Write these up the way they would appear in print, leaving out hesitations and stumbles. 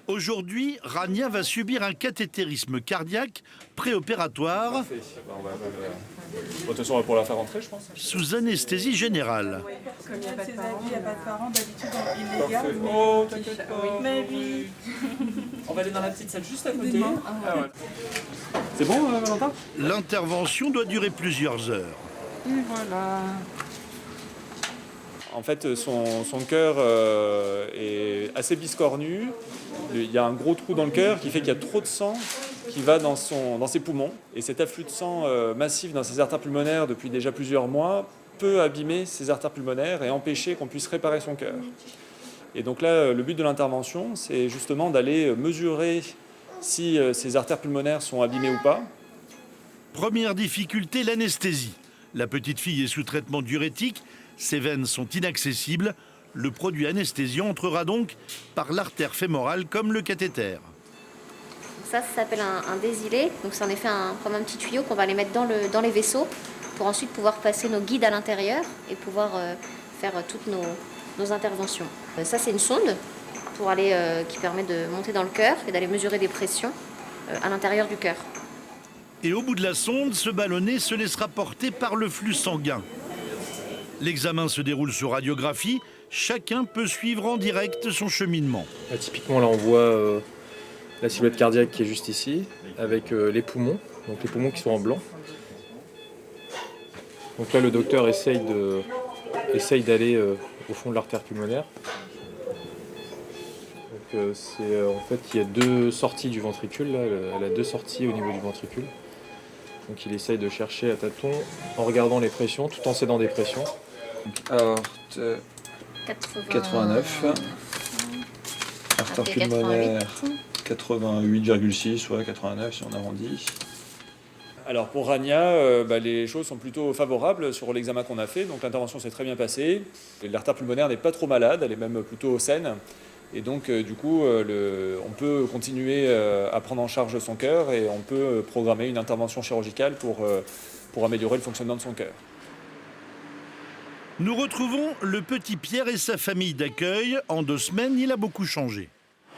Aujourd'hui, Rania va subir un cathétérisme cardiaque préopératoire Parfait. De toute façon, on va pour la faire rentrer, je pense. sous anesthésie générale. Comme il n'y a pas de parents, il n'y a pas de parents, d'habitude il les garde. Parfait. Oh, t'inquiète pas. Mais oui. On va aller dans la petite salle juste à côté. Ah ouais. C'est bon, Valentin? L'intervention doit durer plusieurs heures. Et voilà. En fait, son cœur est assez biscornu. Il y a un gros trou dans le cœur qui fait qu'il y a trop de sang qui va dans ses poumons. Et cet afflux de sang massif dans ses artères pulmonaires depuis déjà plusieurs mois peut abîmer ses artères pulmonaires et empêcher qu'on puisse réparer son cœur. Et donc là, le but de l'intervention, c'est justement d'aller mesurer si ces artères pulmonaires sont abîmées ou pas. Première difficulté, l'anesthésie. La petite fille est sous traitement diurétique, ses veines sont inaccessibles. Le produit anesthésiant entrera donc par l'artère fémorale comme le cathéter. Ça s'appelle un désilé. Donc c'est en effet comme un petit tuyau qu'on va aller mettre dans les vaisseaux pour ensuite pouvoir passer nos guides à l'intérieur et pouvoir faire toutes nos interventions. Ça c'est une sonde pour qui permet de monter dans le cœur et d'aller mesurer des pressions à l'intérieur du cœur. Et au bout de la sonde, ce ballonnet se laissera porter par le flux sanguin. L'examen se déroule sur radiographie. Chacun peut suivre en direct son cheminement. Là, typiquement, là, on voit la silhouette cardiaque qui est juste ici, avec les poumons, donc les poumons qui sont en blanc. Donc là, le docteur essaye d'aller au fond de l'artère pulmonaire. Donc, en fait, il y a deux sorties du ventricule. Là, elle a deux sorties au niveau du ventricule. Donc il essaye de chercher à tâtons en regardant les pressions, tout en cédant des pressions. Alors, 89. Artère pulmonaire, 88,6, ouais, 89 si on arrondit. Alors pour Rania, les choses sont plutôt favorables sur l'examen qu'on a fait. Donc l'intervention s'est très bien passée. L'artère pulmonaire n'est pas trop malade, elle est même plutôt saine. Et donc, du coup, on peut continuer à prendre en charge son cœur et on peut programmer une intervention chirurgicale pour améliorer le fonctionnement de son cœur. Nous retrouvons le petit Pierre et sa famille d'accueil. En 2 semaines, il a beaucoup changé.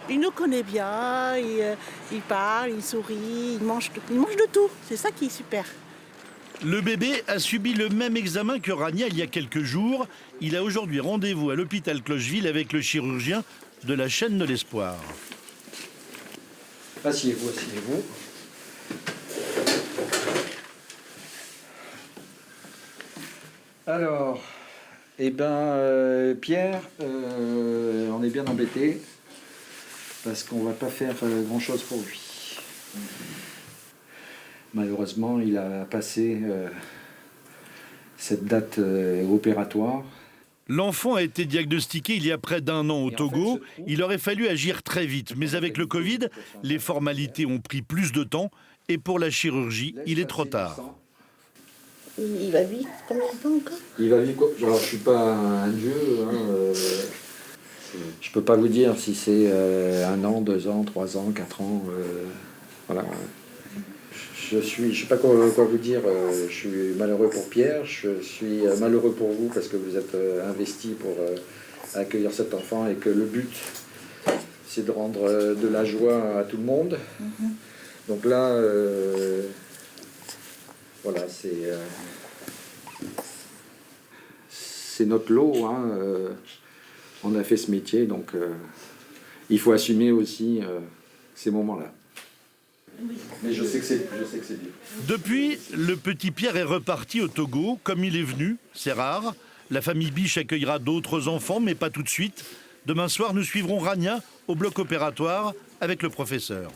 Il nous connaît bien, il parle, il sourit, il mange de tout. C'est ça qui est super. Le bébé a subi le même examen que Rania il y a quelques jours. Il a aujourd'hui rendez-vous à l'hôpital Clocheville avec le chirurgien de la chaîne de l'Espoir. Asseyez-vous, asseyez-vous. Alors, Pierre, on est bien embêté parce qu'on va pas faire grand-chose pour lui. Malheureusement, il a passé cette date opératoire. L'enfant a été diagnostiqué il y a près d'1 an au Togo. Il aurait fallu agir très vite. Mais avec le Covid, les formalités ont pris plus de temps. Et pour la chirurgie, il est trop tard. Il va vite, combien de temps encore? Il va vivre quoi? Alors, je suis pas un dieu. Je peux pas vous dire si c'est 1 an, 2 ans, 3 ans, 4 ans. Voilà. Je sais pas quoi vous dire. Je suis malheureux pour Pierre. Je suis malheureux pour vous parce que vous êtes investi pour accueillir cet enfant et que le but, c'est de rendre de la joie à tout le monde. Donc là, voilà, c'est notre lot. On a fait ce métier, donc il faut assumer aussi ces moments-là. Mais je sais que c'est dur. Depuis, le petit Pierre est reparti au Togo, comme il est venu. C'est rare. La famille Biche accueillera d'autres enfants, mais pas tout de suite. Demain soir, nous suivrons Rania au bloc opératoire avec le professeur.